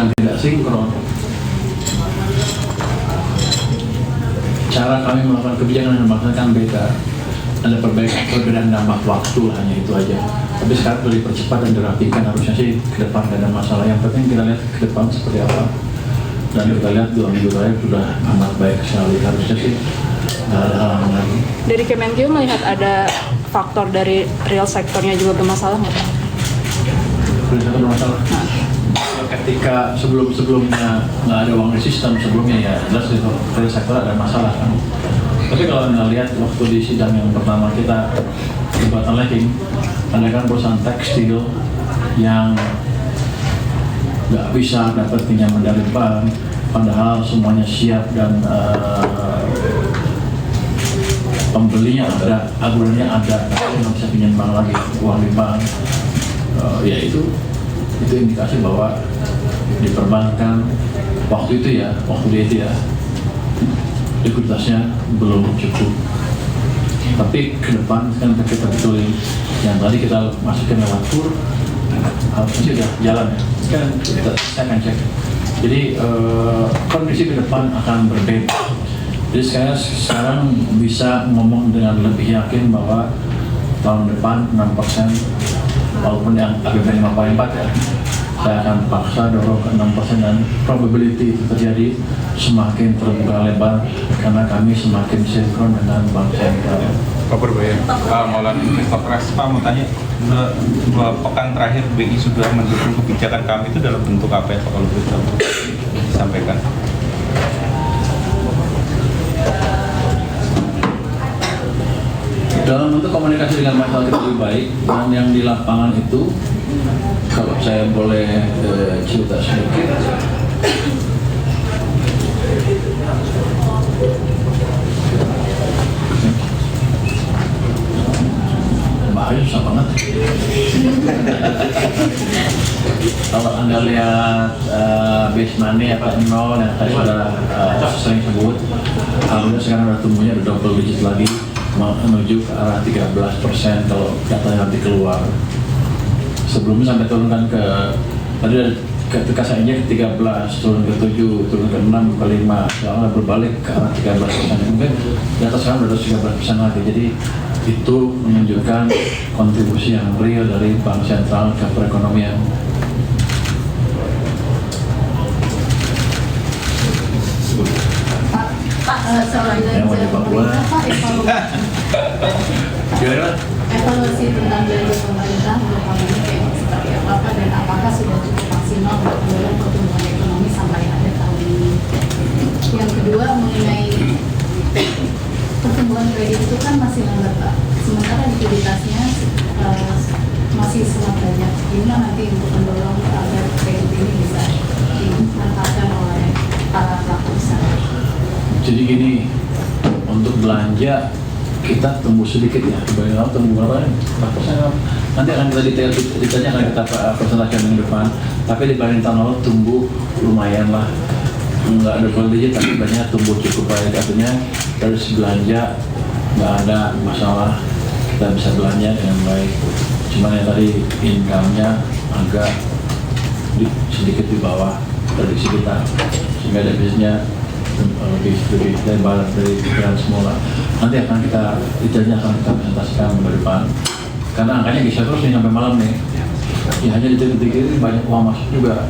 yang tidak sinkron. Cara kami melakukan kebijakan dan bangsa kan beda. Ada perbedaan dampak waktu, hanya itu aja. Tapi sekarang boleh dipercepat dan dirapikan, harusnya sih ke depan tidak ada masalah. Yang penting kita lihat ke depan seperti apa. Dan kita lihat 2 minggu terakhir sudah amat baik sekali, harusnya sih nggak ada halangan lagi. Dari Kemenkeu melihat ada faktor dari real sektornya juga bermasalah nggak? Real sektor bermasalah? Ketika sebelumnya nggak ada uang di sistem sebelumnya ya jelas real sektor ada masalah kan. Tapi kalau Anda lihat waktu di sidang yang pertama kita jembatan Leking, ada kan perusahaan tekstil yang nggak bisa dapat pinjaman dari bank, padahal semuanya siap dan pembelinya ada, agurannya ada, tapi nggak bisa pinjam bank lagi, uang di bank. Ya itu indikasi bahwa di perbankan waktu dia itu ya likuiditasnya belum cukup. Tapi ke depan kan kita betulin yang tadi kita masukin lewat kur, harusnya sih udah jalan ya. Kan saya akan cek. Jadi kondisi ke depan akan berbeda. Jadi saya sekarang bisa ngomong dengan lebih yakin bahwa tahun depan 6%, walaupun yang APBN 5,4 ya, saya akan paksa dorong ke 6% dan probability itu terjadi semakin terbuka lebar karena kami semakin sinkron dengan bank sentral. Pak Purboyan, Maulana Investor Press, Pak mau tanya, 2 pekan terakhir BI sudah mendukung kebijakan kami itu dalam bentuk apa ya Pak, kalau bisa disampaikan? Dalam bentuk komunikasi dengan masyarakat lebih baik, dan yang di lapangan itu, kalau saya boleh cerita sedikit, bahaya susah banget. Kalau Anda lihat base money apa nol yang tadi sudah sering sebut, alhamdulillah sekarang udah tumbuhnya udah double digit lagi, menuju ke arah 13% kalau datanya nanti keluar. Sebelumnya sampai turunkan ke tadi ketika saya injek ke 13, turun ke 7, turun ke 6, ke 5, sekarang berbalik ke arah 13%. Mungkin di atas sekarang udah 13% lagi. Jadi itu menunjukkan kontribusi yang real dari bank sentral ke perekonomian. Yang wajib Papua. Evaluasi tentang belanja pemerintah untuk tahun ini kayak seperti apa dan apakah sudah cukup maksimal untuk mendorong pertumbuhan ekonomi sampai akhir tahun ini. Yang kedua mengenai pertumbuhan kredit itu kan masih lambat Pak, sementara likuiditasnya masih sangat banyak. Gimana nanti untuk mendorong agar kredit ini bisa dimanfaatkan oleh para pelaku usaha? Jadi gini, untuk belanja kita tumbuh sedikit ya, dibanding tumbuh berapa nih? 4%. Nanti akan kita detailnya akan kita presentasikan minggu depan. Tapi dibanding tahun lalu tumbuh lumayan lah, nggak double digit tapi banyak tumbuh cukup baik. Artinya dari segi belanja nggak ada masalah, kita bisa belanja dengan baik. Cuman yang tadi income-nya agak sedikit di bawah prediksi kita, sehingga defisitnya lebih lebar dari pikiran semula. Nanti akan kita detailnya akan kita presentasikan minggu depan. Karena angkanya bisa terus nih sampai malam nih. Ya hanya di titik ini banyak uang masuk juga.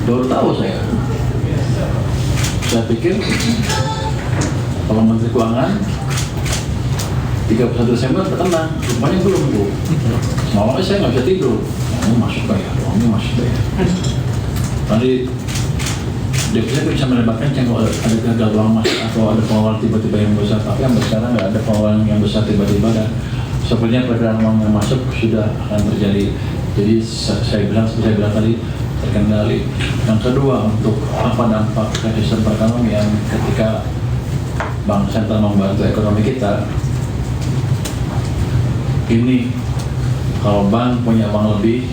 Baru tahu saya. Saya pikir kalau Menteri Keuangan 31 Desember tenang, rupanya belum Bu. Semalamnya saya nggak bisa tidur. Uangnya masuk bayar, uangnya masuk bayar. Tadi defisit bisa melebatkan kalau ada gagal uang masuk atau ada pengeluaran tiba-tiba yang besar, tapi sampai sekarang nggak ada pengeluaran yang besar tiba-tiba dan sepertinya peredaran uang yang masuk sudah akan terjadi. Jadi saya bilang tadi terkendali. Yang kedua, untuk apa dampak ke sistem perekonomian ketika bank sentral membantu ekonomi kita? Ini kalau bank punya uang lebih,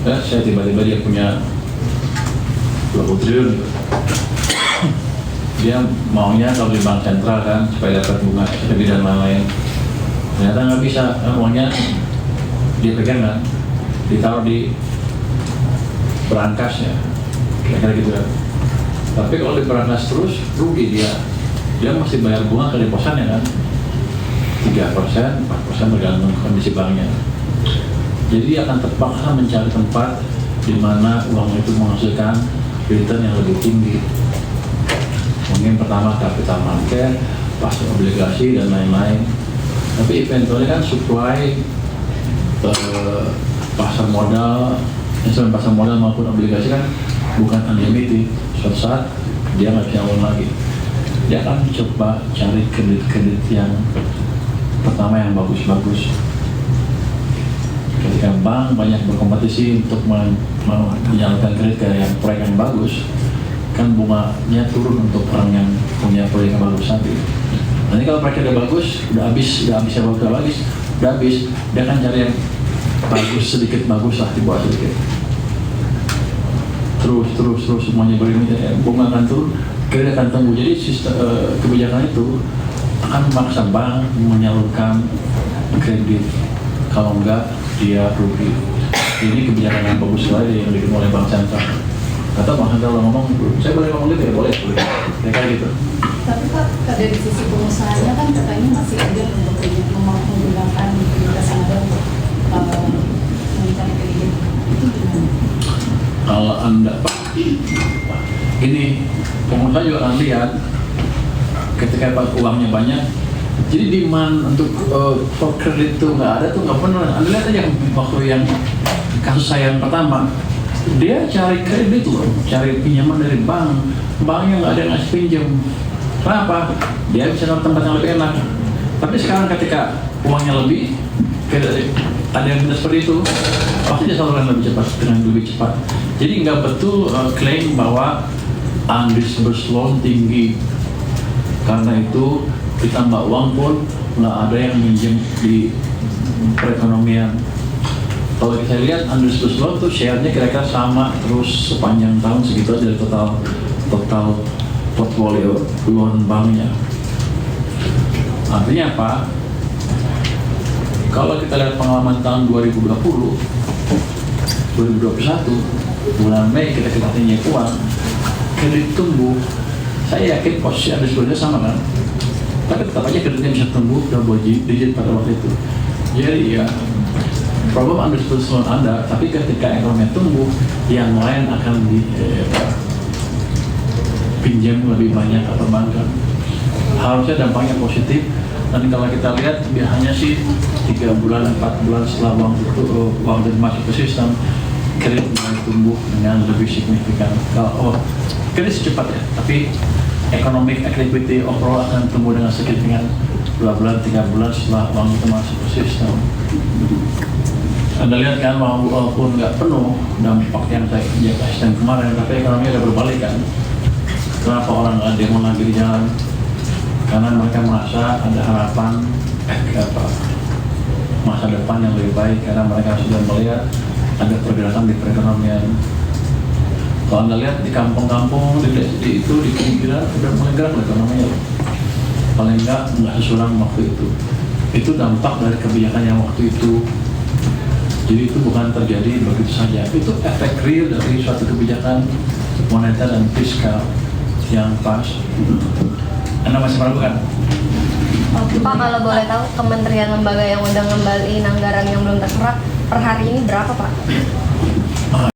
saya tiba-tiba dia punya 20 triliun. Dia maunya kalau di bank sentral kan supaya dapat bunga lebih dan lain-lain. Ternyata nggak bisa, uangnya dia pegang kan, ditaruh di berangkas ya, kira-kira gitu ya. Tapi kalau diberangkas terus rugi dia masih bayar bunga ke deposannya kan, 3%, 4% tergantung kondisi banknya. Jadi dia akan terpaksa mencari tempat di mana uang itu menghasilkan return yang lebih tinggi. Mungkin pertama capital market, pasar obligasi dan lain-lain. Tapi eventually kan supply pasar modal, instrumen pasar modal maupun obligasi kan bukan unlimited. Suatu saat dia nggak bisa ulang lagi. Dia akan coba cari kredit-kredit yang pertama yang bagus-bagus. Ketika bank banyak berkompetisi untuk menyalurkan kredit ke yang proyek yang bagus, kan bunganya turun untuk orang yang punya proyek yang bagus tadi. Nanti kalau proyeknya udah bagus, udah habis dia akan cari yang bagus, sedikit bagus lah, di bawah sedikit. Terus semuanya berini, bunga akan turun, kredit akan tumbuh. Jadi kebijakan itu akan memaksa bank menyalurkan kredit. Kalau enggak, dia rugi. Ini kebijakan yang bagus sekali yang dibikin oleh Bank Sentral. Kata Bank Sentral ngomong, saya boleh ngomong gitu ya? Boleh. Kayak gitu. Tapi Pak, dari sisi pengusahanya kan katanya masih ada untuk menggunakan likuiditas yang ada untuk mencari kredit. Itu gimana? Kalau Anda, Pak, ini pengusaha juga akan lihat ketika uangnya banyak, jadi demand untuk for kredit itu nggak ada tuh, nggak pernah. Anda lihat aja waktu yang kasus saya yang pertama, dia cari kredit loh, cari pinjaman dari banknya nggak ada yang ngasih pinjam. Kenapa? Dia bisa dapat tempat yang lebih enak. Tapi sekarang ketika uangnya lebih, ada yang minta seperti itu, pasti dia salurkan lebih cepat, dengan lebih cepat. Jadi nggak betul klaim bahwa undisbursed loan tinggi. Karena itu ditambah uang pun nggak ada yang minjem di perekonomian. Kalau saya lihat undisbursed loan tuh share-nya kira-kira sama terus sepanjang tahun, segitu aja dari total portfolio loan banknya. Artinya apa? Kalau kita lihat pengalaman tahun 2020, 2021, bulan Mei kita tanya uang, kredit tumbuh. Saya yakin posisi undisbursed sama kan? Tapi tetap aja kreditnya bisa tumbuh double digit pada waktu itu. Jadi ya, problem undisbursed loan ada, tapi ketika ekonomi tumbuh, yang lain akan pinjam lebih banyak ke perbankan. Harusnya dampaknya positif. Dan kalau kita lihat biasanya sih 3 bulan, 4 bulan setelah uang itu masuk ke sistem, kredit mulai tumbuh dengan lebih signifikan. Kalau kredit secepat ya, tapi economic activity overall akan tumbuh dengan signifikan 2 bulan, 3 bulan setelah uang itu masuk ke sistem. Anda lihat kan, walaupun nggak penuh dampak yang saya kasih kemarin, tapi ekonomi udah berbalik kan. Kenapa orang nggak demo lagi di jalan? Karena mereka merasa ada harapan masa depan yang lebih baik, karena mereka sudah melihat ada pergerakan di perekonomian. Kalau Anda lihat di kampung-kampung, di pinggiran udah mulai gerak ekonominya. Paling nggak sesuram waktu itu. Itu dampak dari kebijakan yang waktu itu. Jadi itu bukan terjadi begitu saja. Itu efek real dari suatu kebijakan moneter dan fiskal yang pas. Anda masih meragukan? Pak, kalau boleh tahu kementerian lembaga yang udah ngembaliin anggaran yang belum terserap per hari ini berapa, Pak?